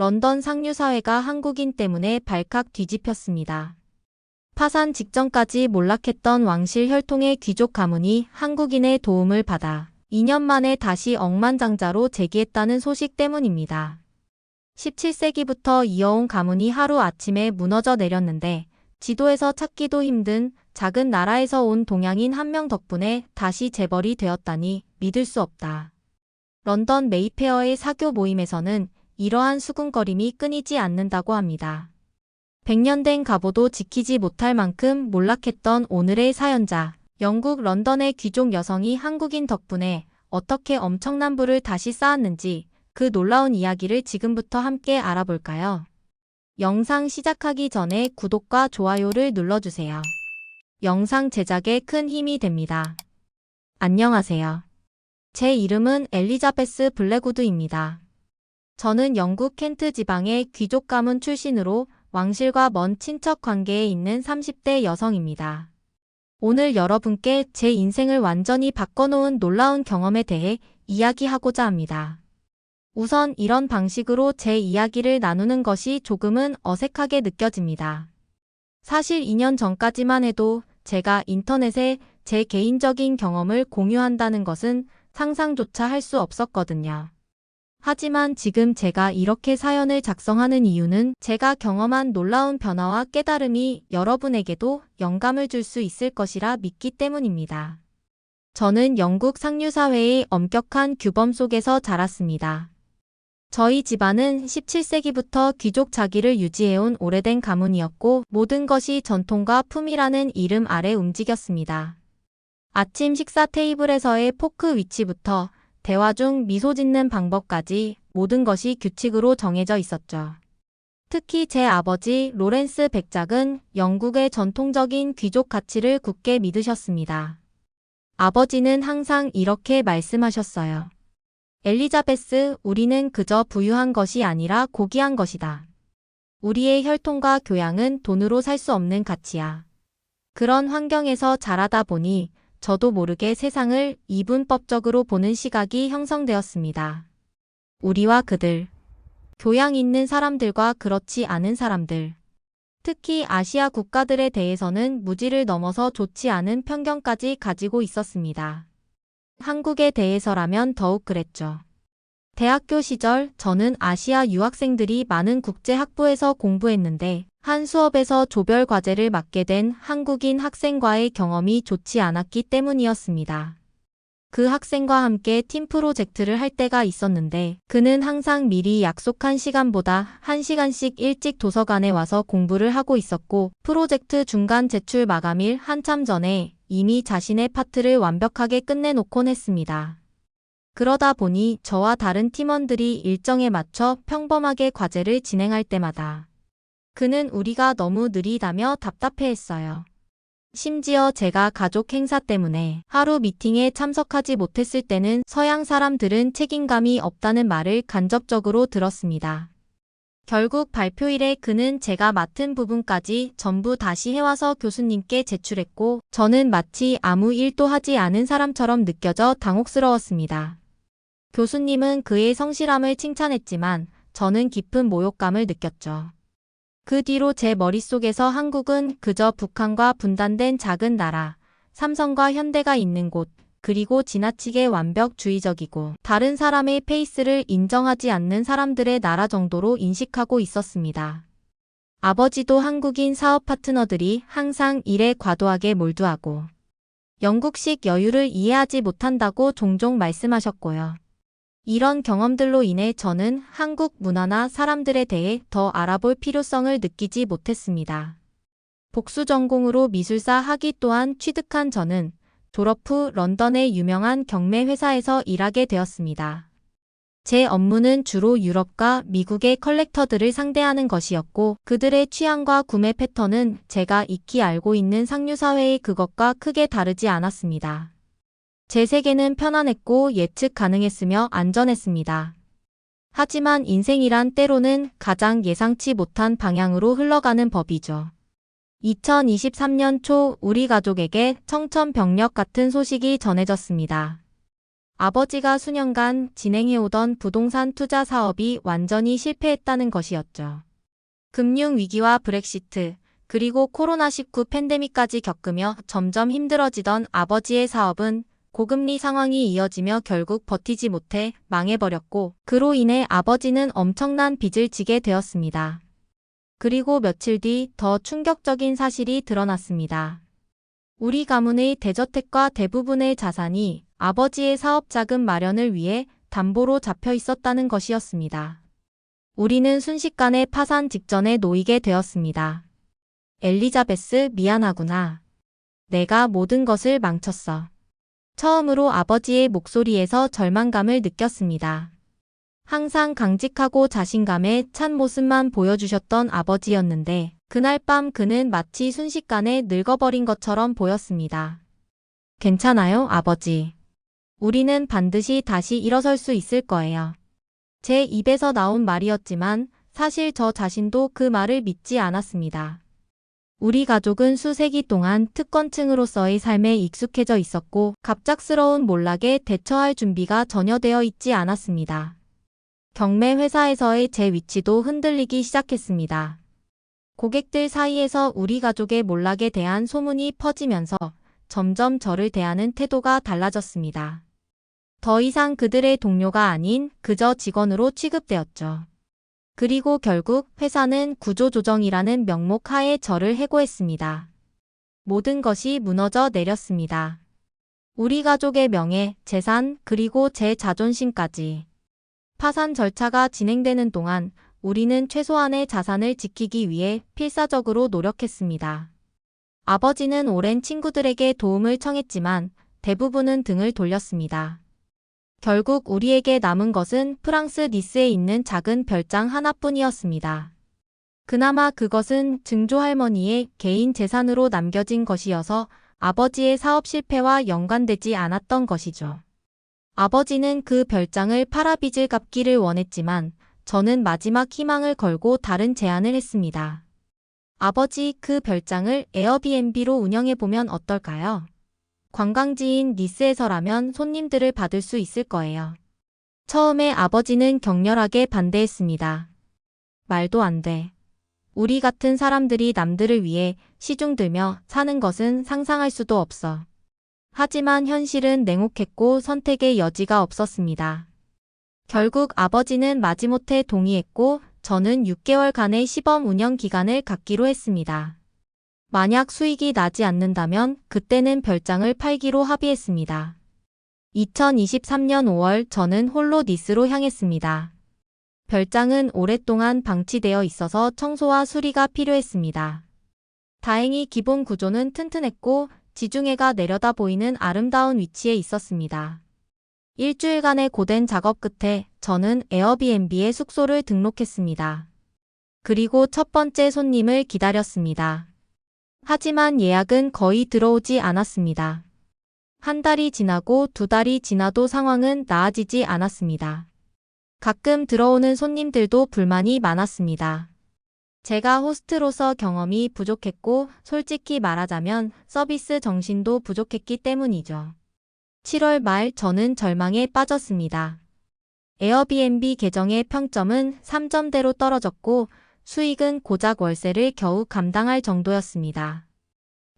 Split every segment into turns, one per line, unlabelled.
런던 상류사회가 한국인 때문에 발칵 뒤집혔습니다. 파산 직전까지 몰락했던 왕실 혈통의 귀족 가문이 한국인의 도움을 받아 2년 만에 다시 억만장자로 재기했다는 소식 때문입니다. 17세기부터 이어온 가문이 하루아침에 무너져 내렸는데 지도에서 찾기도 힘든 작은 나라에서 온 동양인 한 명 덕분에 다시 재벌이 되었다니 믿을 수 없다. 런던 메이페어의 사교 모임에서는 이러한 수군거림이 끊이지 않는다고 합니다. 100년 된 갑오도 지키지 못할 만큼 몰락했던 오늘의 사연자, 영국 런던의 귀족 여성이 한국인 덕분에 어떻게 엄청난 부를 다시 쌓았는지 그 놀라운 이야기를 지금부터 함께 알아볼까요? 영상 시작하기 전에 구독과 좋아요를 눌러주세요. 영상 제작에 큰 힘이 됩니다. 안녕하세요. 제 이름은 엘리자베스 블랙우드입니다. 저는 영국 켄트 지방의 귀족 가문 출신으로 왕실과 먼 친척 관계에 있는 30대 여성입니다. 오늘 여러분께 제 인생을 완전히 바꿔놓은 놀라운 경험에 대해 이야기하고자 합니다. 우선 이런 방식으로 제 이야기를 나누는 것이 조금은 어색하게 느껴집니다. 사실 2년 전까지만 해도 제가 인터넷에 제 개인적인 경험을 공유한다는 것은 상상조차 할 수 없었거든요. 하지만 지금 제가 이렇게 사연을 작성하는 이유는 제가 경험한 놀라운 변화와 깨달음이 여러분에게도 영감을 줄 수 있을 것이라 믿기 때문입니다. 저는 영국 상류사회의 엄격한 규범 속에서 자랐습니다. 저희 집안은 17세기부터 귀족 자기를 유지해온 오래된 가문이었고 모든 것이 전통과 품이라는 이름 아래 움직였습니다. 아침 식사 테이블에서의 포크 위치부터 대화 중 미소 짓는 방법까지 모든 것이 규칙으로 정해져 있었죠. 특히 제 아버지 로렌스 백작은 영국의 전통적인 귀족 가치를 굳게 믿으셨습니다. 아버지는 항상 이렇게 말씀하셨어요. 엘리자베스, 우리는 그저 부유한 것이 아니라 고귀한 것이다. 우리의 혈통과 교양은 돈으로 살 수 없는 가치야. 그런 환경에서 자라다 보니 저도 모르게 세상을 이분법적으로 보는 시각이 형성되었습니다. 우리와 그들, 교양 있는 사람들과 그렇지 않은 사람들, 특히 아시아 국가들에 대해서는 무지를 넘어서 좋지 않은 편견까지 가지고 있었습니다. 한국에 대해서라면 더욱 그랬죠. 대학교 시절 저는 아시아 유학생들이 많은 국제학부에서 공부했는데 한 수업에서 조별 과제를 맡게 된 한국인 학생과의 경험이 좋지 않았기 때문이었습니다. 그 학생과 함께 팀 프로젝트를 할 때가 있었는데 그는 항상 미리 약속한 시간보다 1시간씩 일찍 도서관에 와서 공부를 하고 있었고 프로젝트 중간 제출 마감일 한참 전에 이미 자신의 파트를 완벽하게 끝내놓곤 했습니다. 그러다 보니 저와 다른 팀원들이 일정에 맞춰 평범하게 과제를 진행할 때마다 그는 우리가 너무 느리다며 답답해했어요. 심지어 제가 가족 행사 때문에 하루 미팅에 참석하지 못했을 때는 서양 사람들은 책임감이 없다는 말을 간접적으로 들었습니다. 결국 발표일에 그는 제가 맡은 부분까지 전부 다시 해와서 교수님께 제출했고 저는 마치 아무 일도 하지 않은 사람처럼 느껴져 당혹스러웠습니다. 교수님은 그의 성실함을 칭찬했지만 저는 깊은 모욕감을 느꼈죠. 그 뒤로 제 머릿속에서 한국은 그저 북한과 분단된 작은 나라, 삼성과 현대가 있는 곳, 그리고 지나치게 완벽주의적이고 다른 사람의 페이스를 인정하지 않는 사람들의 나라 정도로 인식하고 있었습니다. 아버지도 한국인 사업 파트너들이 항상 일에 과도하게 몰두하고 영국식 여유를 이해하지 못한다고 종종 말씀하셨고요. 이런 경험들로 인해 저는 한국 문화나 사람들에 대해 더 알아볼 필요성을 느끼지 못했습니다. 복수 전공으로 미술사 학위 또한 취득한 저는 졸업 후 런던의 유명한 경매 회사에서 일하게 되었습니다. 제 업무는 주로 유럽과 미국의 컬렉터들을 상대하는 것이었고 그들의 취향과 구매 패턴은 제가 익히 알고 있는 상류사회의 그것과 크게 다르지 않았습니다. 제 세계는 편안했고 예측 가능했으며 안전했습니다. 하지만 인생이란 때로는 가장 예상치 못한 방향으로 흘러가는 법이죠. 2023년 초 우리 가족에게 청천벽력 같은 소식이 전해졌습니다. 아버지가 수년간 진행해오던 부동산 투자 사업이 완전히 실패했다는 것이었죠. 금융위기와 브렉시트, 그리고 코로나19 팬데믹까지 겪으며 점점 힘들어지던 아버지의 사업은 고금리 상황이 이어지며 결국 버티지 못해 망해버렸고, 그로 인해 아버지는 엄청난 빚을 지게 되었습니다. 그리고 며칠 뒤 더 충격적인 사실이 드러났습니다. 우리 가문의 대저택과 대부분의 자산이 아버지의 사업 자금 마련을 위해 담보로 잡혀 있었다는 것이었습니다. 우리는 순식간에 파산 직전에 놓이게 되었습니다. 엘리자베스, 미안하구나. 내가 모든 것을 망쳤어. 처음으로 아버지의 목소리에서 절망감을 느꼈습니다. 항상 강직하고 자신감에 찬 모습만 보여주셨던 아버지였는데 그날 밤 그는 마치 순식간에 늙어버린 것처럼 보였습니다. 괜찮아요, 아버지. 우리는 반드시 다시 일어설 수 있을 거예요. 제 입에서 나온 말이었지만 사실 저 자신도 그 말을 믿지 않았습니다. 우리 가족은 수세기 동안 특권층으로서의 삶에 익숙해져 있었고 갑작스러운 몰락에 대처할 준비가 전혀 되어 있지 않았습니다. 경매 회사에서의 제 위치도 흔들리기 시작했습니다. 고객들 사이에서 우리 가족의 몰락에 대한 소문이 퍼지면서 점점 저를 대하는 태도가 달라졌습니다. 더 이상 그들의 동료가 아닌 그저 직원으로 취급되었죠. 그리고 결국 회사는 구조조정이라는 명목 하에 저를 해고했습니다. 모든 것이 무너져 내렸습니다. 우리 가족의 명예, 재산, 그리고 제 자존심까지. 파산 절차가 진행되는 동안 우리는 최소한의 자산을 지키기 위해 필사적으로 노력했습니다. 아버지는 오랜 친구들에게 도움을 청했지만 대부분은 등을 돌렸습니다. 결국 우리에게 남은 것은 프랑스 니스에 있는 작은 별장 하나뿐이었습니다. 그나마 그것은 증조할머니의 개인 재산으로 남겨진 것이어서 아버지의 사업 실패와 연관되지 않았던 것이죠. 아버지는 그 별장을 팔아 빚을 갚기를 원했지만 저는 마지막 희망을 걸고 다른 제안을 했습니다. 아버지, 그 별장을 에어비앤비로 운영해보면 어떨까요? 관광지인 니스에서라면 손님들을 받을 수 있을 거예요. 처음에 아버지는 격렬하게 반대했습니다. 말도 안 돼. 우리 같은 사람들이 남들을 위해 시중 들며 사는 것은 상상할 수도 없어. 하지만 현실은 냉혹했고 선택의 여지가 없었습니다. 결국 아버지는 마지못해 동의했고 저는 6개월간의 시범 운영 기간을 갖기로 했습니다. 만약 수익이 나지 않는다면 그때는 별장을 팔기로 합의했습니다. 2023년 5월 저는 홀로 니스로 향했습니다. 별장은 오랫동안 방치되어 있어서 청소와 수리가 필요했습니다. 다행히 기본 구조는 튼튼했고 지중해가 내려다 보이는 아름다운 위치에 있었습니다. 일주일간의 고된 작업 끝에 저는 에어비앤비에 숙소를 등록했습니다. 그리고 첫 번째 손님을 기다렸습니다. 하지만 예약은 거의 들어오지 않았습니다. 한 달이 지나고 두 달이 지나도 상황은 나아지지 않았습니다. 가끔 들어오는 손님들도 불만이 많았습니다. 제가 호스트로서 경험이 부족했고 솔직히 말하자면 서비스 정신도 부족했기 때문이죠. 7월 말 저는 절망에 빠졌습니다. 에어비앤비 계정의 평점은 3점대로 떨어졌고 수익은 고작 월세를 겨우 감당할 정도였습니다.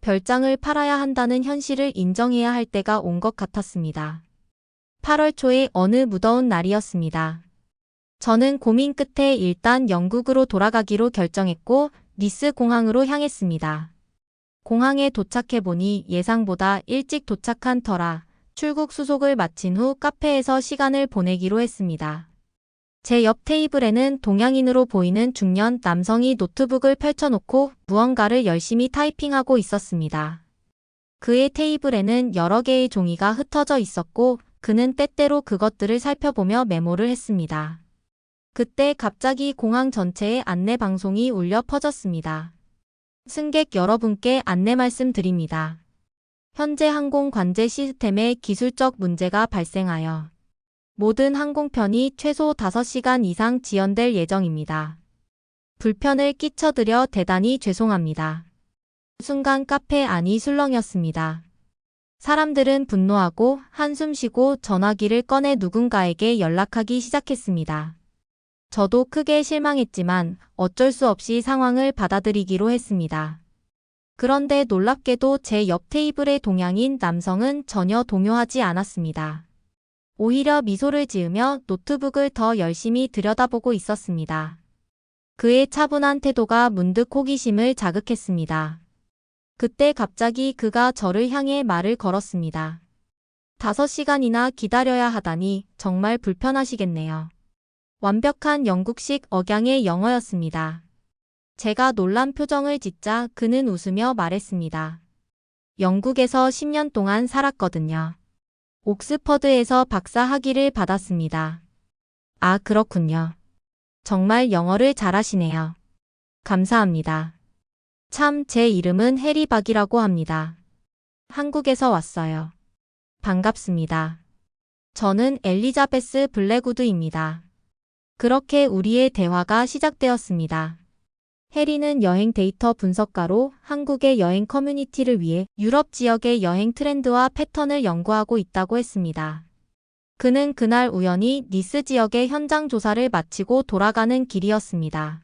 별장을 팔아야 한다는 현실을 인정해야 할 때가 온 것 같았습니다. 8월 초의 어느 무더운 날이었습니다. 저는 고민 끝에 일단 영국으로 돌아가기로 결정했고 니스 공항으로 향했습니다. 공항에 도착해보니 예상보다 일찍 도착한 터라 출국 수속을 마친 후 카페에서 시간을 보내기로 했습니다. 제 옆 테이블에는 동양인으로 보이는 중년 남성이 노트북을 펼쳐놓고 무언가를 열심히 타이핑하고 있었습니다. 그의 테이블에는 여러 개의 종이가 흩어져 있었고 그는 때때로 그것들을 살펴보며 메모를 했습니다. 그때 갑자기 공항 전체에 안내 방송이 울려 퍼졌습니다. 승객 여러분께 안내 말씀드립니다. 현재 항공 관제 시스템에 기술적 문제가 발생하여 모든 항공편이 최소 5시간 이상 지연될 예정입니다. 불편을 끼쳐드려 대단히 죄송합니다. 순간 카페 안이 술렁였습니다. 사람들은 분노하고 한숨 쉬고 전화기를 꺼내 누군가에게 연락하기 시작했습니다. 저도 크게 실망했지만 어쩔 수 없이 상황을 받아들이기로 했습니다. 그런데 놀랍게도 제 옆 테이블의 동양인 남성은 전혀 동요하지 않았습니다. 오히려 미소를 지으며 노트북을 더 열심히 들여다보고 있었습니다. 그의 차분한 태도가 문득 호기심을 자극했습니다. 그때 갑자기 그가 저를 향해 말을 걸었습니다. 5시간이나 기다려야 하다니 정말 불편하시겠네요. 완벽한 영국식 억양의 영어였습니다. 제가 놀란 표정을 짓자 그는 웃으며 말했습니다. 영국에서 10년 동안 살았거든요. 옥스퍼드에서 박사 학위를 받았습니다. 아, 그렇군요. 정말 영어를 잘하시네요. 감사합니다. 참, 제 이름은 해리 박이라고 합니다. 한국에서 왔어요. 반갑습니다. 저는 엘리자베스 블랙우드입니다. 그렇게 우리의 대화가 시작되었습니다. 해리는 여행 데이터 분석가로 한국의 여행 커뮤니티를 위해 유럽 지역의 여행 트렌드와 패턴을 연구하고 있다고 했습니다. 그는 그날 우연히 니스 지역의 현장 조사를 마치고 돌아가는 길이었습니다.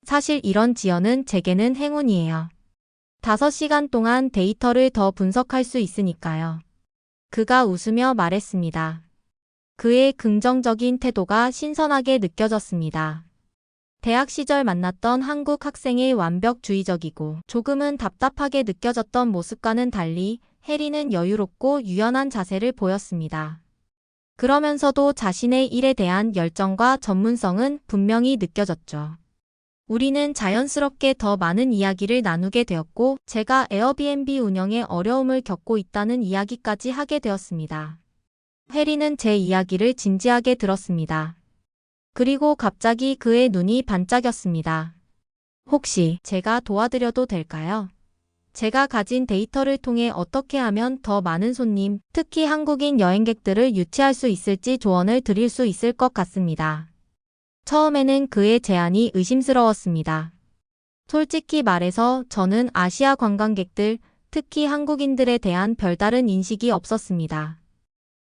사실 이런 지연은 제게는 행운이에요. 5시간 동안 데이터를 더 분석할 수 있으니까요. 그가 웃으며 말했습니다. 그의 긍정적인 태도가 신선하게 느껴졌습니다. 대학 시절 만났던 한국 학생의 완벽주의적이고 조금은 답답하게 느껴졌던 모습과는 달리 해리는 여유롭고 유연한 자세를 보였습니다. 그러면서도 자신의 일에 대한 열정과 전문성은 분명히 느껴졌죠. 우리는 자연스럽게 더 많은 이야기를 나누게 되었고 제가 에어비앤비 운영에 어려움을 겪고 있다는 이야기까지 하게 되었습니다. 해리는 제 이야기를 진지하게 들었습니다. 그리고 갑자기 그의 눈이 반짝였습니다. 혹시 제가 도와드려도 될까요? 제가 가진 데이터를 통해 어떻게 하면 더 많은 손님, 특히 한국인 여행객들을 유치할 수 있을지 조언을 드릴 수 있을 것 같습니다. 처음에는 그의 제안이 의심스러웠습니다. 솔직히 말해서 저는 아시아 관광객들, 특히 한국인들에 대한 별다른 인식이 없었습니다.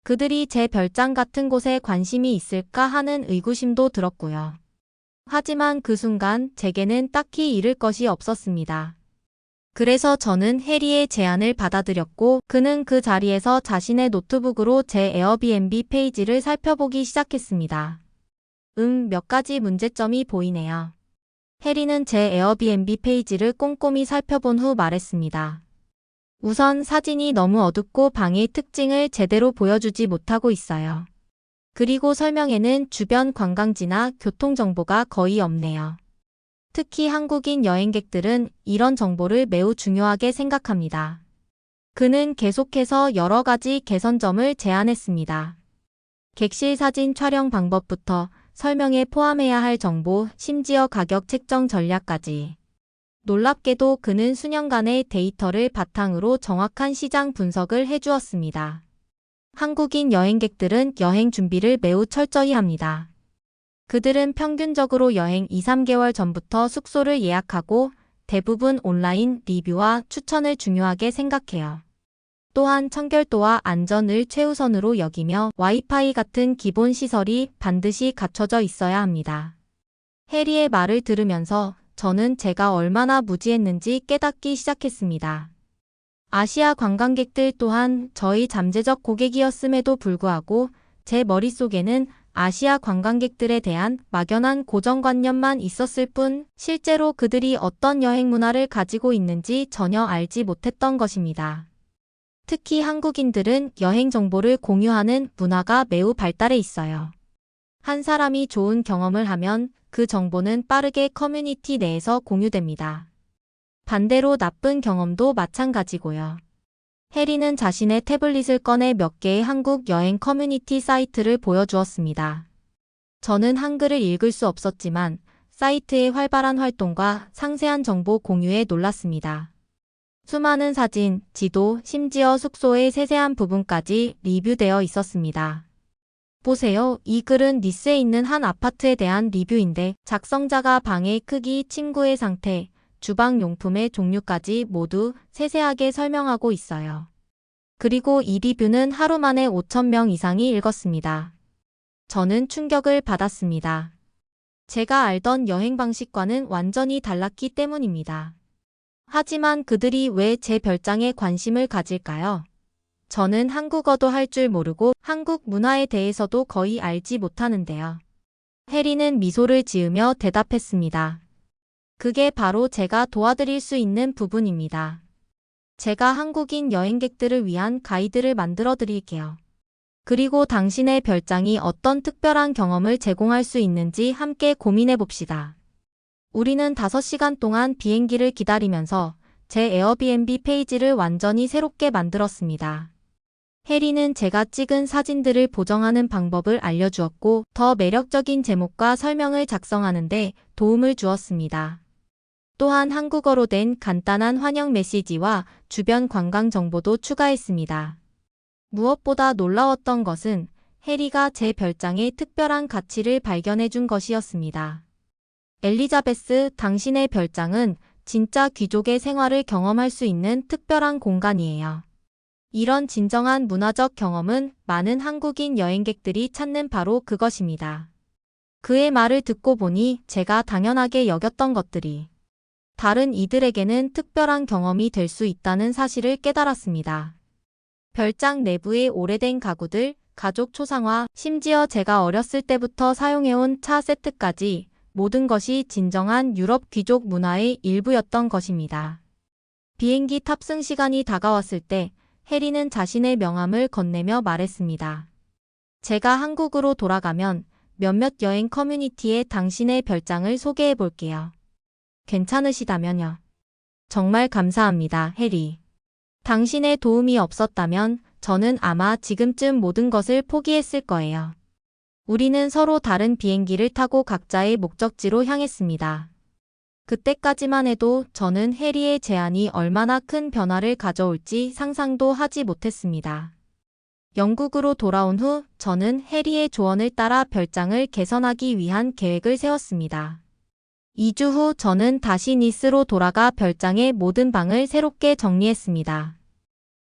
그들이 제 별장 같은 곳에 관심이 있을까 하는 의구심도 들었고요. 하지만 그 순간 제게는 딱히 잃을 것이 없었습니다. 그래서 저는 해리의 제안을 받아들였고 그는 그 자리에서 자신의 노트북으로 제 에어비앤비 페이지를 살펴보기 시작했습니다. 몇 가지 문제점이 보이네요. 해리는 제 에어비앤비 페이지를 꼼꼼히 살펴본 후 말했습니다. 우선 사진이 너무 어둡고 방의 특징을 제대로 보여주지 못하고 있어요. 그리고 설명에는 주변 관광지나 교통 정보가 거의 없네요. 특히 한국인 여행객들은 이런 정보를 매우 중요하게 생각합니다. 그는 계속해서 여러 가지 개선점을 제안했습니다. 객실 사진 촬영 방법부터 설명에 포함해야 할 정보, 심지어 가격 책정 전략까지. 놀랍게도 그는 수년간의 데이터를 바탕으로 정확한 시장 분석을 해주었습니다. 한국인 여행객들은 여행 준비를 매우 철저히 합니다. 그들은 평균적으로 여행 2-3개월 전부터 숙소를 예약하고 대부분 온라인 리뷰와 추천을 중요하게 생각해요. 또한 청결도와 안전을 최우선으로 여기며 와이파이 같은 기본 시설이 반드시 갖춰져 있어야 합니다. 해리의 말을 들으면서 저는 제가 얼마나 무지했는지 깨닫기 시작했습니다. 아시아 관광객들 또한 저희 잠재적 고객이었음에도 불구하고 제 머릿속에는 아시아 관광객들에 대한 막연한 고정관념만 있었을 뿐 실제로 그들이 어떤 여행 문화를 가지고 있는지 전혀 알지 못했던 것입니다. 특히 한국인들은 여행 정보를 공유하는 문화가 매우 발달해 있어요. 한 사람이 좋은 경험을 하면 그 정보는 빠르게 커뮤니티 내에서 공유됩니다. 반대로 나쁜 경험도 마찬가지고요. 해리는 자신의 태블릿을 꺼내 몇 개의 한국 여행 커뮤니티 사이트를 보여주었습니다. 저는 한글을 읽을 수 없었지만 사이트의 활발한 활동과 상세한 정보 공유에 놀랐습니다. 수많은 사진, 지도, 심지어 숙소의 세세한 부분까지 리뷰되어 있었습니다. 보세요. 이 글은 니스에 있는 한 아파트에 대한 리뷰인데 작성자가 방의 크기, 침구의 상태, 주방 용품의 종류까지 모두 세세하게 설명하고 있어요. 그리고 이 리뷰는 하루 만에 5,000명 이상이 읽었습니다. 저는 충격을 받았습니다. 제가 알던 여행 방식과는 완전히 달랐기 때문입니다. 하지만 그들이 왜 제 별장에 관심을 가질까요? 저는 한국어도 할 줄 모르고 한국 문화에 대해서도 거의 알지 못하는데요. 해리는 미소를 지으며 대답했습니다. 그게 바로 제가 도와드릴 수 있는 부분입니다. 제가 한국인 여행객들을 위한 가이드를 만들어 드릴게요. 그리고 당신의 별장이 어떤 특별한 경험을 제공할 수 있는지 함께 고민해 봅시다. 우리는 5시간 동안 비행기를 기다리면서 제 에어비앤비 페이지를 완전히 새롭게 만들었습니다. 해리는 제가 찍은 사진들을 보정하는 방법을 알려주었고 더 매력적인 제목과 설명을 작성하는데 도움을 주었습니다. 또한 한국어로 된 간단한 환영 메시지와 주변 관광 정보도 추가했습니다. 무엇보다 놀라웠던 것은 해리가 제 별장의 특별한 가치를 발견해 준 것이었습니다. 엘리자베스, 당신의 별장은 진짜 귀족의 생활을 경험할 수 있는 특별한 공간이에요. 이런 진정한 문화적 경험은 많은 한국인 여행객들이 찾는 바로 그것입니다. 그의 말을 듣고 보니 제가 당연하게 여겼던 것들이 다른 이들에게는 특별한 경험이 될 수 있다는 사실을 깨달았습니다. 별장 내부의 오래된 가구들, 가족 초상화, 심지어 제가 어렸을 때부터 사용해온 차 세트까지 모든 것이 진정한 유럽 귀족 문화의 일부였던 것입니다. 비행기 탑승 시간이 다가왔을 때 해리는 자신의 명함을 건네며 말했습니다. 제가 한국으로 돌아가면 몇몇 여행 커뮤니티에 당신의 별장을 소개해 볼게요. 괜찮으시다면요. 정말 감사합니다, 해리. 당신의 도움이 없었다면 저는 아마 지금쯤 모든 것을 포기했을 거예요. 우리는 서로 다른 비행기를 타고 각자의 목적지로 향했습니다. 그때까지만 해도 저는 해리의 제안이 얼마나 큰 변화를 가져올지 상상도 하지 못했습니다. 영국으로 돌아온 후 저는 해리의 조언을 따라 별장을 개선하기 위한 계획을 세웠습니다. 2주 후 저는 다시 니스로 돌아가 별장의 모든 방을 새롭게 정리했습니다.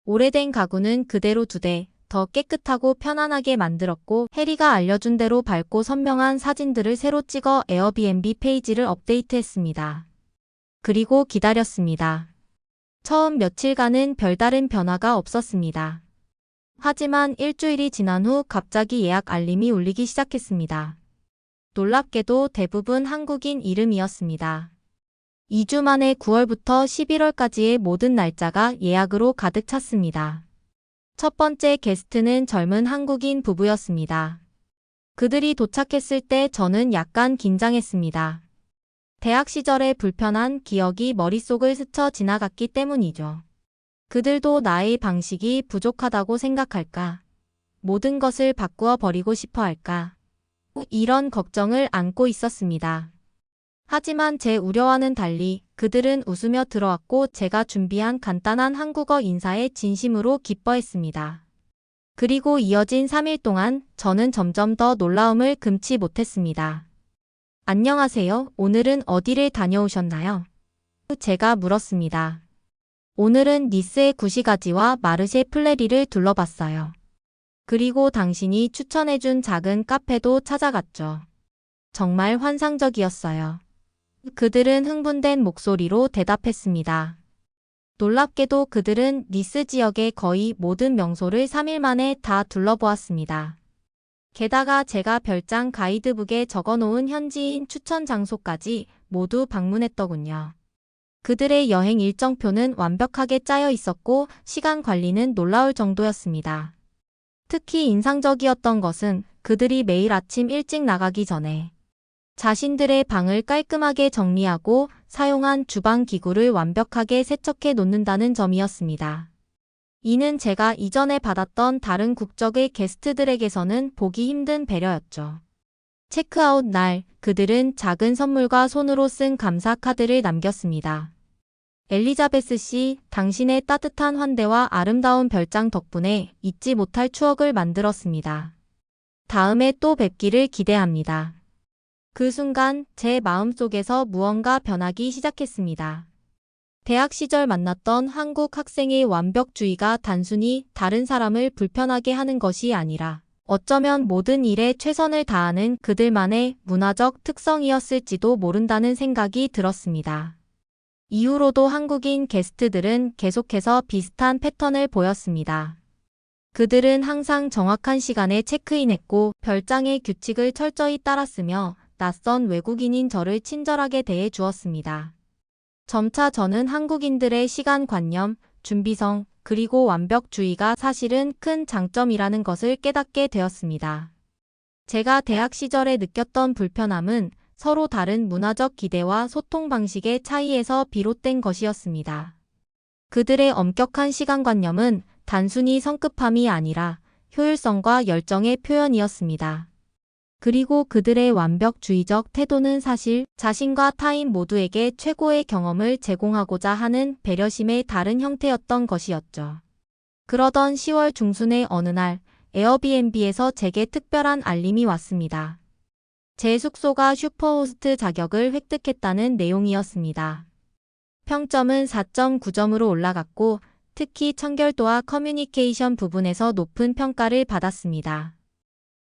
오래된 가구는 그대로 두되 더 깨끗하고 편안하게 만들었고 해리가 알려준 대로 밝고 선명한 사진들을 새로 찍어 에어비앤비 페이지를 업데이트했습니다. 그리고 기다렸습니다. 처음 며칠간은 별다른 변화가 없었습니다. 하지만 일주일이 지난 후 갑자기 예약 알림이 울리기 시작했습니다. 놀랍게도 대부분 한국인 이름이었습니다. 2주 만에 9월부터 11월까지의 모든 날짜가 예약으로 가득 찼습니다. 첫 번째 게스트는 젊은 한국인 부부였습니다. 그들이 도착했을 때 저는 약간 긴장했습니다. 대학 시절의 불편한 기억이 머릿속을 스쳐 지나갔기 때문이죠. 그들도 나의 방식이 부족하다고 생각할까? 모든 것을 바꾸어 버리고 싶어 할까? 이런 걱정을 안고 있었습니다. 하지만 제 우려와는 달리 그들은 웃으며 들어왔고 제가 준비한 간단한 한국어 인사에 진심으로 기뻐했습니다. 그리고 이어진 3일 동안 저는 점점 더 놀라움을 금치 못했습니다. 안녕하세요. 오늘은 어디를 다녀오셨나요? 제가 물었습니다. 오늘은 니스의 구시가지와 마르쉐 플레리를 둘러봤어요. 그리고 당신이 추천해준 작은 카페도 찾아갔죠. 정말 환상적이었어요. 그들은 흥분된 목소리로 대답했습니다. 놀랍게도 그들은 니스 지역의 거의 모든 명소를 3일 만에 다 둘러보았습니다. 게다가 제가 별장 가이드북에 적어놓은 현지인 추천 장소까지 모두 방문했더군요. 그들의 여행 일정표는 완벽하게 짜여 있었고 시간 관리는 놀라울 정도였습니다. 특히 인상적이었던 것은 그들이 매일 아침 일찍 나가기 전에 자신들의 방을 깔끔하게 정리하고 사용한 주방 기구를 완벽하게 세척해 놓는다는 점이었습니다. 이는 제가 이전에 받았던 다른 국적의 게스트들에게서는 보기 힘든 배려였죠. 체크아웃 날, 그들은 작은 선물과 손으로 쓴 감사 카드를 남겼습니다. 엘리자베스 씨, 당신의 따뜻한 환대와 아름다운 별장 덕분에 잊지 못할 추억을 만들었습니다. 다음에 또 뵙기를 기대합니다. 그 순간 제 마음속에서 무언가 변하기 시작했습니다. 대학 시절 만났던 한국 학생의 완벽주의가 단순히 다른 사람을 불편하게 하는 것이 아니라 어쩌면 모든 일에 최선을 다하는 그들만의 문화적 특성이었을지도 모른다는 생각이 들었습니다. 이후로도 한국인 게스트들은 계속해서 비슷한 패턴을 보였습니다. 그들은 항상 정확한 시간에 체크인했고 별장의 규칙을 철저히 따랐으며 낯선 외국인인 저를 친절하게 대해 주었습니다. 점차 저는 한국인들의 시간관념, 준비성, 그리고 완벽주의가 사실은 큰 장점이라는 것을 깨닫게 되었습니다. 제가 대학 시절에 느꼈던 불편함은 서로 다른 문화적 기대와 소통 방식의 차이에서 비롯된 것이었습니다. 그들의 엄격한 시간관념은 단순히 성급함이 아니라 효율성과 열정의 표현이었습니다. 그리고 그들의 완벽주의적 태도는 사실 자신과 타인 모두에게 최고의 경험을 제공하고자 하는 배려심의 다른 형태였던 것이었죠. 그러던 10월 중순의 어느 날 에어비앤비에서 제게 특별한 알림이 왔습니다. 제 숙소가 슈퍼호스트 자격을 획득했다는 내용이었습니다. 평점은 4.9점으로 올라갔고 특히 청결도와 커뮤니케이션 부분에서 높은 평가를 받았습니다.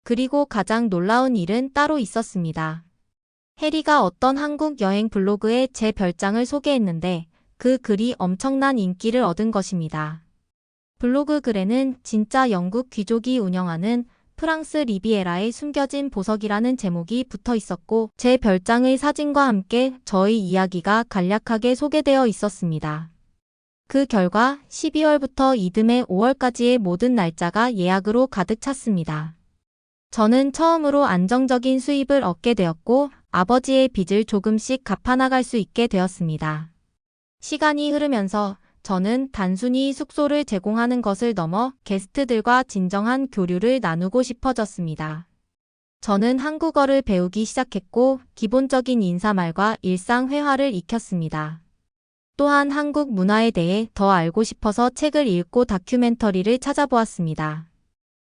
그리고 가장 놀라운 일은 따로 있었습니다. 해리가 어떤 한국 여행 블로그에 제 별장을 소개했는데 그 글이 엄청난 인기를 얻은 것입니다. 블로그 글에는 진짜 영국 귀족이 운영하는 프랑스 리비에라의 숨겨진 보석이라는 제목이 붙어 있었고 제 별장의 사진과 함께 저의 이야기가 간략하게 소개되어 있었습니다. 그 결과 12월부터 이듬해 5월까지의 모든 날짜가 예약으로 가득 찼습니다. 저는 처음으로 안정적인 수입을 얻게 되었고 아버지의 빚을 조금씩 갚아나갈 수 있게 되었습니다. 시간이 흐르면서 저는 단순히 숙소를 제공하는 것을 넘어 게스트들과 진정한 교류를 나누고 싶어졌습니다. 저는 한국어를 배우기 시작했고 기본적인 인사말과 일상 회화를 익혔습니다. 또한 한국 문화에 대해 더 알고 싶어서 책을 읽고 다큐멘터리를 찾아보았습니다.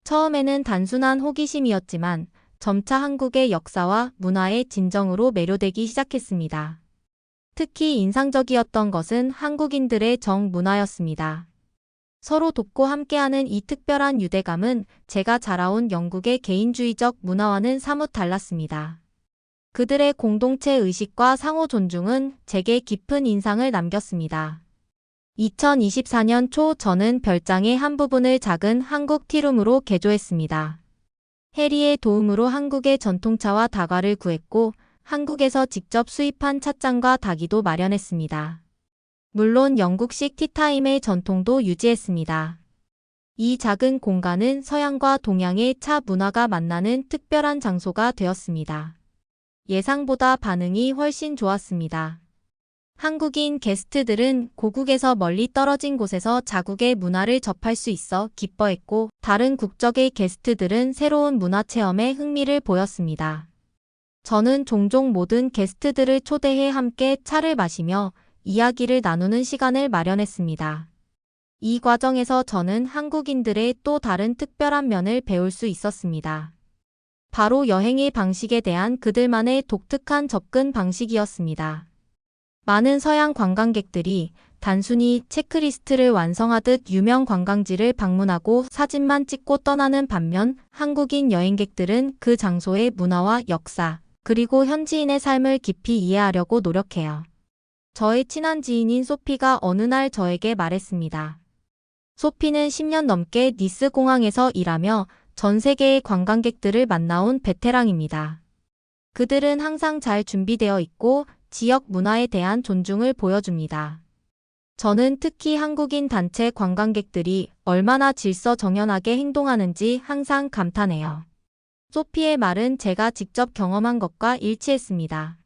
처음에는 단순한 호기심이었지만 점차 한국의 역사와 문화에 진정으로 매료되기 시작했습니다. 특히 인상적이었던 것은 한국인들의 정문화였습니다. 서로 돕고 함께하는 이 특별한 유대감은 제가 자라온 영국의 개인주의적 문화와는 사뭇 달랐습니다. 그들의 공동체 의식과 상호 존중은 제게 깊은 인상을 남겼습니다. 2024년 초 저는 별장의 한 부분을 작은 한국 티룸으로 개조했습니다. 해리의 도움으로 한국의 전통차와 다과를 구했고 한국에서 직접 수입한 찻잔과 다기도 마련했습니다. 물론 영국식 티타임의 전통도 유지했습니다. 이 작은 공간은 서양과 동양의 차 문화가 만나는 특별한 장소가 되었습니다. 예상보다 반응이 훨씬 좋았습니다. 한국인 게스트들은 고국에서 멀리 떨어진 곳에서 자국의 문화를 접할 수 있어 기뻐했고 다른 국적의 게스트들은 새로운 문화 체험에 흥미를 보였습니다. 저는 종종 모든 게스트들을 초대해 함께 차를 마시며 이야기를 나누는 시간을 마련했습니다. 이 과정에서 저는 한국인들의 또 다른 특별한 면을 배울 수 있었습니다. 바로 여행의 방식에 대한 그들만의 독특한 접근 방식이었습니다. 많은 서양 관광객들이 단순히 체크리스트를 완성하듯 유명 관광지를 방문하고 사진만 찍고 떠나는 반면 한국인 여행객들은 그 장소의 문화와 역사, 그리고 현지인의 삶을 깊이 이해하려고 노력해요. 저의 친한 지인인 소피가 어느 날 저에게 말했습니다. 소피는 10년 넘게 니스 공항에서 일하며 전 세계의 관광객들을 만나온 베테랑입니다. 그들은 항상 잘 준비되어 있고 지역 문화에 대한 존중을 보여줍니다. 저는 특히 한국인 단체 관광객들이 얼마나 질서정연하게 행동하는지 항상 감탄해요. 소피의 말은 제가 직접 경험한 것과 일치했습니다.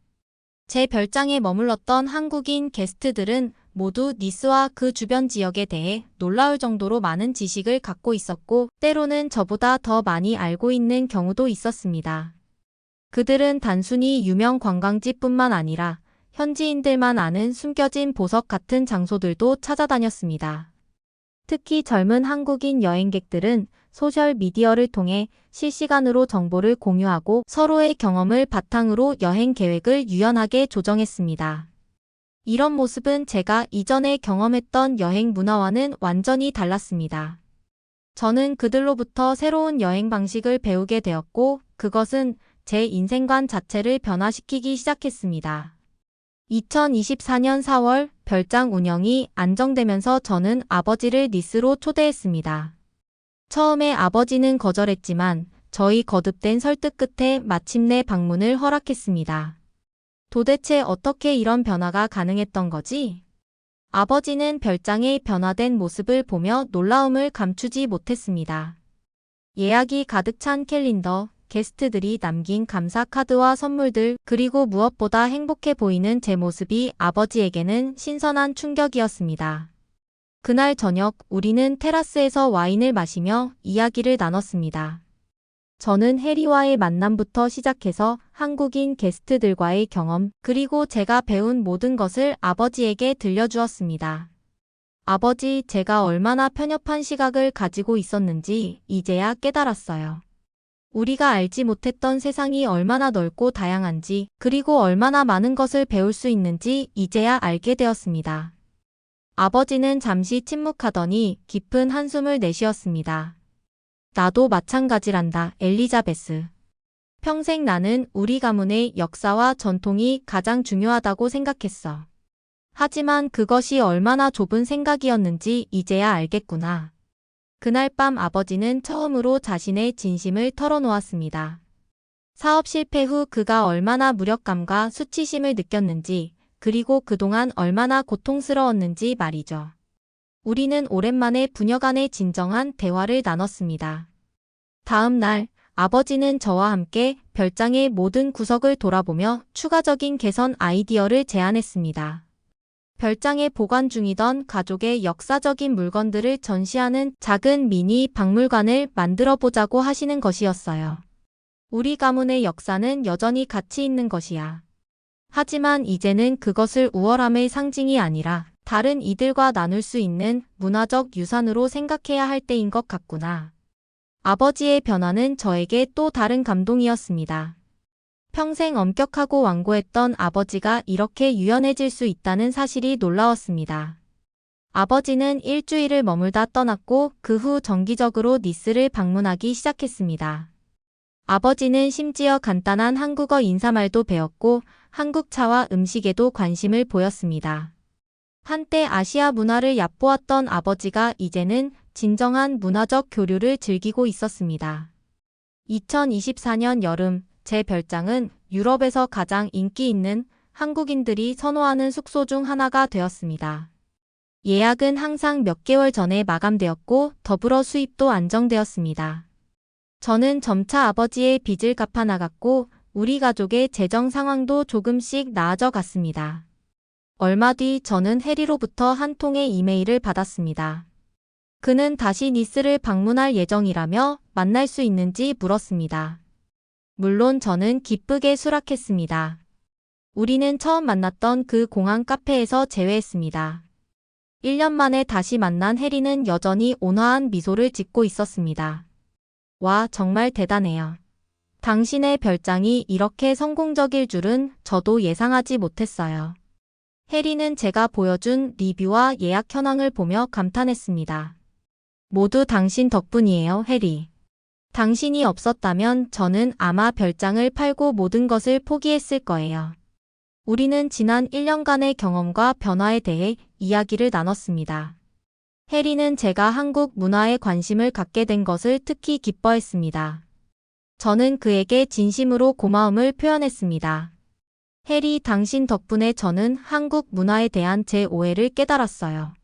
제 별장에 머물렀던 한국인 게스트들은 모두 니스와 그 주변 지역에 대해 놀라울 정도로 많은 지식을 갖고 있었고 때로는 저보다 더 많이 알고 있는 경우도 있었습니다. 그들은 단순히 유명 관광지뿐만 아니라 현지인들만 아는 숨겨진 보석 같은 장소들도 찾아다녔습니다. 특히 젊은 한국인 여행객들은 소셜미디어를 통해 실시간으로 정보를 공유하고 서로의 경험을 바탕으로 여행 계획을 유연하게 조정했습니다. 이런 모습은 제가 이전에 경험했던 여행 문화와는 완전히 달랐습니다. 저는 그들로부터 새로운 여행 방식을 배우게 되었고, 그것은 제 인생관 자체를 변화시키기 시작했습니다. 2024년 4월 별장 운영이 안정되면서 저는 아버지를 니스로 초대했습니다. 처음에 아버지는 거절했지만 저희 거듭된 설득 끝에 마침내 방문을 허락했습니다. 도대체 어떻게 이런 변화가 가능했던 거지? 아버지는 별장의 변화된 모습을 보며 놀라움을 감추지 못했습니다. 예약이 가득 찬 캘린더, 게스트들이 남긴 감사 카드와 선물들, 그리고 무엇보다 행복해 보이는 제 모습이 아버지에게는 신선한 충격이었습니다. 그날 저녁 우리는 테라스에서 와인을 마시며 이야기를 나눴습니다. 저는 해리와의 만남부터 시작해서 한국인 게스트들과의 경험, 그리고 제가 배운 모든 것을 아버지에게 들려주었습니다. 아버지, 제가 얼마나 편협한 시각을 가지고 있었는지 이제야 깨달았어요. 우리가 알지 못했던 세상이 얼마나 넓고 다양한지, 그리고 얼마나 많은 것을 배울 수 있는지 이제야 알게 되었습니다. 아버지는 잠시 침묵하더니 깊은 한숨을 내쉬었습니다. 나도 마찬가지란다, 엘리자베스. 평생 나는 우리 가문의 역사와 전통이 가장 중요하다고 생각했어. 하지만 그것이 얼마나 좁은 생각이었는지 이제야 알겠구나. 그날 밤 아버지는 처음으로 자신의 진심을 털어놓았습니다. 사업 실패 후 그가 얼마나 무력감과 수치심을 느꼈는지, 그리고 그동안 얼마나 고통스러웠는지 말이죠. 우리는 오랜만에 부녀 간의 진정한 대화를 나눴습니다. 다음 날, 아버지는 저와 함께 별장의 모든 구석을 돌아보며 추가적인 개선 아이디어를 제안했습니다. 별장에 보관 중이던 가족의 역사적인 물건들을 전시하는 작은 미니 박물관을 만들어 보자고 하시는 것이었어요. 우리 가문의 역사는 여전히 가치 있는 것이야. 하지만 이제는 그것을 우월함의 상징이 아니라 다른 이들과 나눌 수 있는 문화적 유산으로 생각해야 할 때인 것 같구나. 아버지의 변화는 저에게 또 다른 감동이었습니다. 평생 엄격하고 완고했던 아버지가 이렇게 유연해질 수 있다는 사실이 놀라웠습니다. 아버지는 일주일을 머물다 떠났고 그 후 정기적으로 니스를 방문하기 시작했습니다. 아버지는 심지어 간단한 한국어 인사말도 배웠고 한국 차와 음식에도 관심을 보였습니다. 한때 아시아 문화를 얕보았던 아버지가 이제는 진정한 문화적 교류를 즐기고 있었습니다. 2024년 여름, 제 별장은 유럽에서 가장 인기 있는 한국인들이 선호하는 숙소 중 하나가 되었습니다. 예약은 항상 몇 개월 전에 마감되었고 더불어 수입도 안정되었습니다. 저는 점차 아버지의 빚을 갚아 나갔고 우리 가족의 재정 상황도 조금씩 나아져 갔습니다. 얼마 뒤 저는 해리로부터 한 통의 이메일을 받았습니다. 그는 다시 니스를 방문할 예정이라며 만날 수 있는지 물었습니다. 물론 저는 기쁘게 수락했습니다. 우리는 처음 만났던 그 공항 카페에서 재회했습니다. 1년 만에 다시 만난 해리는 여전히 온화한 미소를 짓고 있었습니다. 와, 정말 대단해요. 당신의 별장이 이렇게 성공적일 줄은 저도 예상하지 못했어요. 해리는 제가 보여준 리뷰와 예약 현황을 보며 감탄했습니다. 모두 당신 덕분이에요, 해리. 당신이 없었다면 저는 아마 별장을 팔고 모든 것을 포기했을 거예요. 우리는 지난 1년간의 경험과 변화에 대해 이야기를 나눴습니다. 해리는 제가 한국 문화에 관심을 갖게 된 것을 특히 기뻐했습니다. 저는 그에게 진심으로 고마움을 표현했습니다. 해리, 당신 덕분에 저는 한국 문화에 대한 제 오해를 깨달았어요.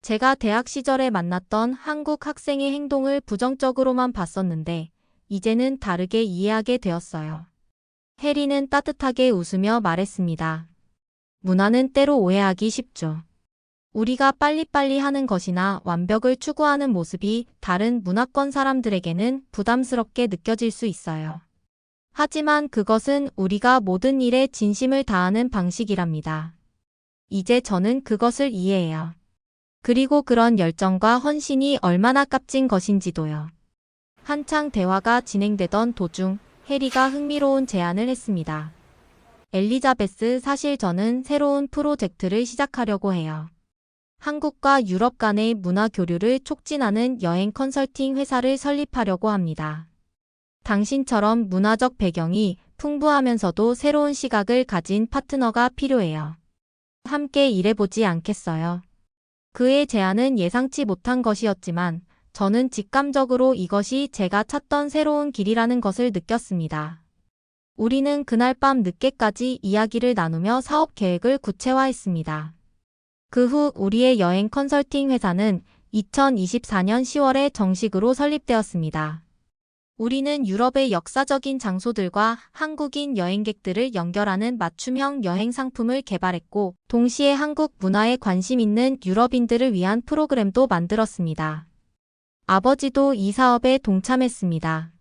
제가 대학 시절에 만났던 한국 학생의 행동을 부정적으로만 봤었는데 이제는 다르게 이해하게 되었어요. 해리는 따뜻하게 웃으며 말했습니다. 문화는 때로 오해하기 쉽죠. 우리가 빨리빨리 하는 것이나 완벽을 추구하는 모습이 다른 문화권 사람들에게는 부담스럽게 느껴질 수 있어요. 하지만 그것은 우리가 모든 일에 진심을 다하는 방식이랍니다. 이제 저는 그것을 이해해요. 그리고 그런 열정과 헌신이 얼마나 값진 것인지도요. 한창 대화가 진행되던 도중 해리가 흥미로운 제안을 했습니다. 엘리자베스, 사실 저는 새로운 프로젝트를 시작하려고 해요. 한국과 유럽 간의 문화 교류를 촉진하는 여행 컨설팅 회사를 설립하려고 합니다. 당신처럼 문화적 배경이 풍부하면서도 새로운 시각을 가진 파트너가 필요해요. 함께 일해보지 않겠어요? 그의 제안은 예상치 못한 것이었지만 저는 직감적으로 이것이 제가 찾던 새로운 길이라는 것을 느꼈습니다. 우리는 그날 밤 늦게까지 이야기를 나누며 사업 계획을 구체화했습니다. 그 후 우리의 여행 컨설팅 회사는 2024년 10월에 정식으로 설립되었습니다. 우리는 유럽의 역사적인 장소들과 한국인 여행객들을 연결하는 맞춤형 여행 상품을 개발했고, 동시에 한국 문화에 관심 있는 유럽인들을 위한 프로그램도 만들었습니다. 아버지도 이 사업에 동참했습니다.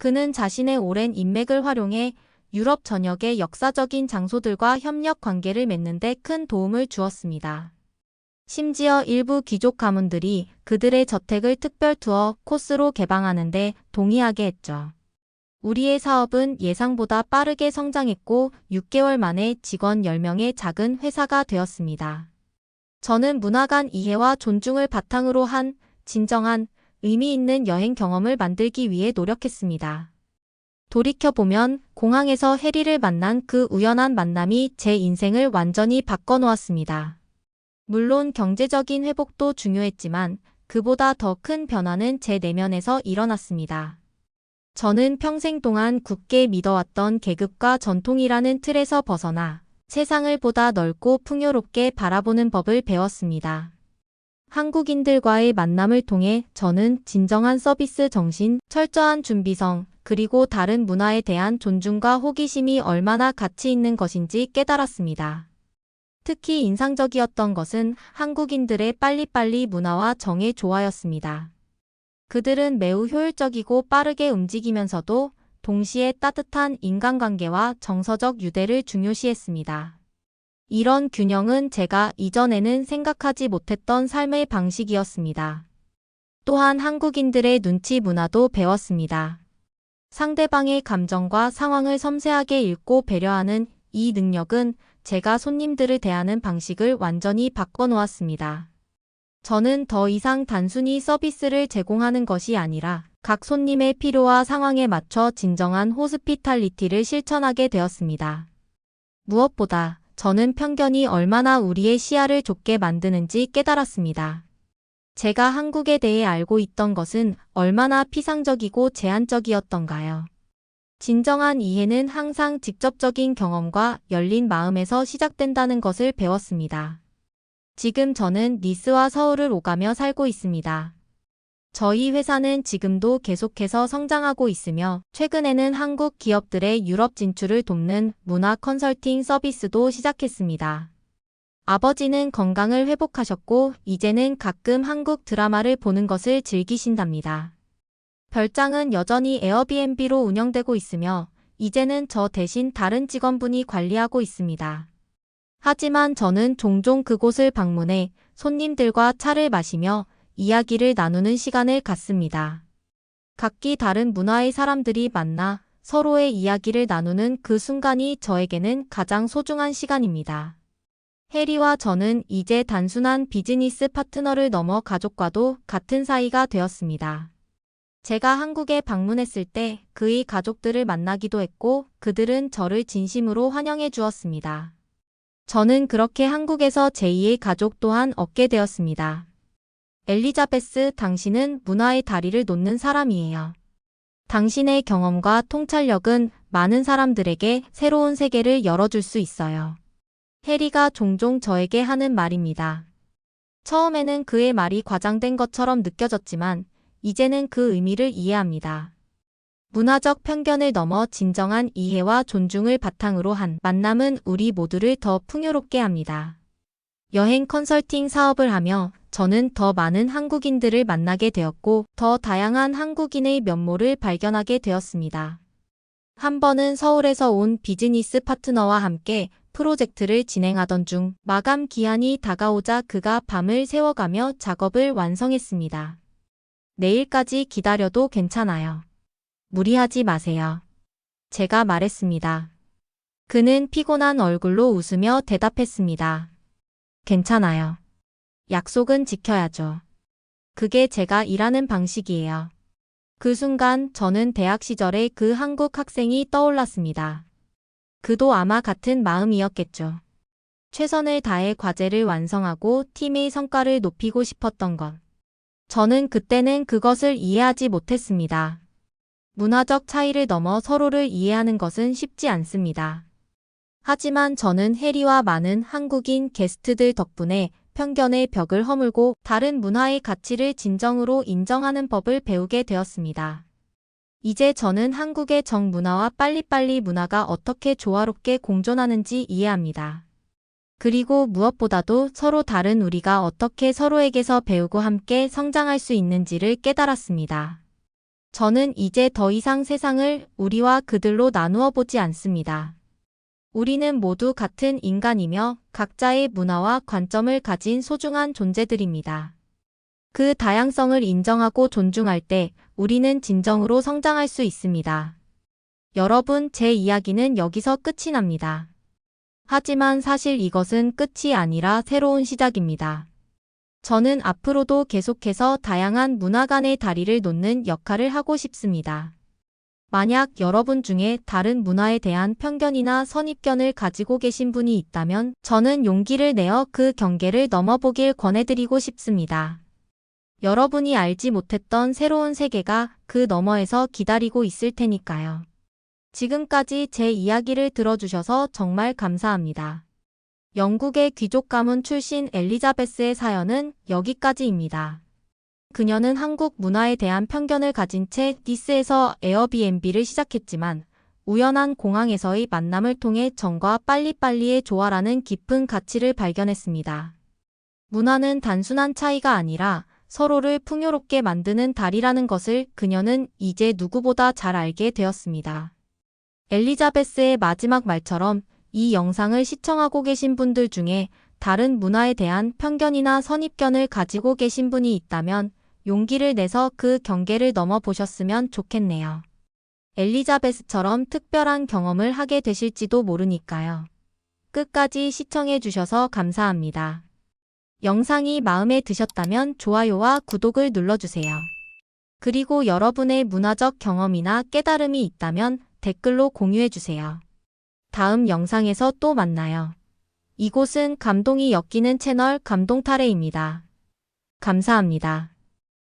그는 자신의 오랜 인맥을 활용해 유럽 전역의 역사적인 장소들과 협력 관계를 맺는 데 큰 도움을 주었습니다. 심지어 일부 귀족 가문들이 그들의 저택을 특별 투어 코스로 개방하는데 동의하게 했죠. 우리의 사업은 예상보다 빠르게 성장했고 6개월 만에 직원 10명의 작은 회사가 되었습니다. 저는 문화 간 이해와 존중을 바탕으로 한 진정한 의미 있는 여행 경험을 만들기 위해 노력했습니다. 돌이켜보면 공항에서 해리를 만난 그 우연한 만남이 제 인생을 완전히 바꿔놓았습니다. 물론 경제적인 회복도 중요했지만 그보다 더 큰 변화는 제 내면에서 일어났습니다. 저는 평생 동안 굳게 믿어왔던 계급과 전통이라는 틀에서 벗어나 세상을 보다 넓고 풍요롭게 바라보는 법을 배웠습니다. 한국인들과의 만남을 통해 저는 진정한 서비스 정신, 철저한 준비성, 그리고 다른 문화에 대한 존중과 호기심이 얼마나 가치 있는 것인지 깨달았습니다. 특히 인상적이었던 것은 한국인들의 빨리빨리 문화와 정의 조화였습니다. 그들은 매우 효율적이고 빠르게 움직이면서도 동시에 따뜻한 인간관계와 정서적 유대를 중요시했습니다. 이런 균형은 제가 이전에는 생각하지 못했던 삶의 방식이었습니다. 또한 한국인들의 눈치 문화도 배웠습니다. 상대방의 감정과 상황을 섬세하게 읽고 배려하는 이 능력은 제가 손님들을 대하는 방식을 완전히 바꿔놓았습니다. 저는 더 이상 단순히 서비스를 제공하는 것이 아니라 각 손님의 필요와 상황에 맞춰 진정한 호스피탈리티를 실천하게 되었습니다. 무엇보다 저는 편견이 얼마나 우리의 시야를 좁게 만드는지 깨달았습니다. 제가 한국에 대해 알고 있던 것은 얼마나 피상적이고 제한적이었던가요. 진정한 이해는 항상 직접적인 경험과 열린 마음에서 시작된다는 것을 배웠습니다. 지금 저는 니스와 서울을 오가며 살고 있습니다. 저희 회사는 지금도 계속해서 성장하고 있으며 최근에는 한국 기업들의 유럽 진출을 돕는 문화 컨설팅 서비스도 시작했습니다. 아버지는 건강을 회복하셨고 이제는 가끔 한국 드라마를 보는 것을 즐기신답니다. 별장은 여전히 에어비앤비로 운영되고 있으며 이제는 저 대신 다른 직원분이 관리하고 있습니다. 하지만 저는 종종 그곳을 방문해 손님들과 차를 마시며 이야기를 나누는 시간을 갖습니다. 각기 다른 문화의 사람들이 만나 서로의 이야기를 나누는 그 순간이 저에게는 가장 소중한 시간입니다. 해리와 저는 이제 단순한 비즈니스 파트너를 넘어 가족과도 같은 사이가 되었습니다. 제가 한국에 방문했을 때 그의 가족들을 만나기도 했고 그들은 저를 진심으로 환영해 주었습니다. 저는 그렇게 한국에서 제2의 가족 또한 얻게 되었습니다. 엘리자베스, 당신은 문화의 다리를 놓는 사람이에요. 당신의 경험과 통찰력은 많은 사람들에게 새로운 세계를 열어줄 수 있어요. 해리가 종종 저에게 하는 말입니다. 처음에는 그의 말이 과장된 것처럼 느껴졌지만 이제는 그 의미를 이해합니다. 문화적 편견을 넘어 진정한 이해와 존중을 바탕으로 한 만남은 우리 모두를 더 풍요롭게 합니다. 여행 컨설팅 사업을 하며 저는 더 많은 한국인들을 만나게 되었고 더 다양한 한국인의 면모를 발견하게 되었습니다. 한 번은 서울에서 온 비즈니스 파트너와 함께 프로젝트를 진행하던 중 마감 기한이 다가오자 그가 밤을 새워가며 작업을 완성했습니다. 내일까지 기다려도 괜찮아요. 무리하지 마세요. 제가 말했습니다. 그는 피곤한 얼굴로 웃으며 대답했습니다. 괜찮아요. 약속은 지켜야죠. 그게 제가 일하는 방식이에요. 그 순간 저는 대학 시절의 그 한국 학생이 떠올랐습니다. 그도 아마 같은 마음이었겠죠. 최선을 다해 과제를 완성하고 팀의 성과를 높이고 싶었던 것. 저는 그때는 그것을 이해하지 못했습니다. 문화적 차이를 넘어 서로를 이해하는 것은 쉽지 않습니다. 하지만 저는 해리와 많은 한국인 게스트들 덕분에 편견의 벽을 허물고 다른 문화의 가치를 진정으로 인정하는 법을 배우게 되었습니다. 이제 저는 한국의 정문화와 빨리빨리 문화가 어떻게 조화롭게 공존하는지 이해합니다. 그리고 무엇보다도 서로 다른 우리가 어떻게 서로에게서 배우고 함께 성장할 수 있는지를 깨달았습니다. 저는 이제 더 이상 세상을 우리와 그들로 나누어 보지 않습니다. 우리는 모두 같은 인간이며 각자의 문화와 관점을 가진 소중한 존재들입니다. 그 다양성을 인정하고 존중할 때 우리는 진정으로 성장할 수 있습니다. 여러분, 제 이야기는 여기서 끝이 납니다. 하지만 사실 이것은 끝이 아니라 새로운 시작입니다. 저는 앞으로도 계속해서 다양한 문화 간의 다리를 놓는 역할을 하고 싶습니다. 만약 여러분 중에 다른 문화에 대한 편견이나 선입견을 가지고 계신 분이 있다면 저는 용기를 내어 그 경계를 넘어보길 권해드리고 싶습니다. 여러분이 알지 못했던 새로운 세계가 그 너머에서 기다리고 있을 테니까요. 지금까지 제 이야기를 들어주셔서 정말 감사합니다. 영국의 귀족 가문 출신 엘리자베스의 사연은 여기까지입니다. 그녀는 한국 문화에 대한 편견을 가진 채 니스에서 에어비앤비를 시작했지만 우연한 공항에서의 만남을 통해 정과 빨리빨리의 조화라는 깊은 가치를 발견했습니다. 문화는 단순한 차이가 아니라 서로를 풍요롭게 만드는 다리라는 것을 그녀는 이제 누구보다 잘 알게 되었습니다. 엘리자베스의 마지막 말처럼 이 영상을 시청하고 계신 분들 중에 다른 문화에 대한 편견이나 선입견을 가지고 계신 분이 있다면 용기를 내서 그 경계를 넘어보셨으면 좋겠네요. 엘리자베스처럼 특별한 경험을 하게 되실지도 모르니까요. 끝까지 시청해주셔서 감사합니다. 영상이 마음에 드셨다면 좋아요와 구독을 눌러주세요. 그리고 여러분의 문화적 경험이나 깨달음이 있다면 댓글로 공유해주세요. 다음 영상에서 또 만나요. 이곳은 감동이 엮이는 채널 감동타레입니다. 감사합니다.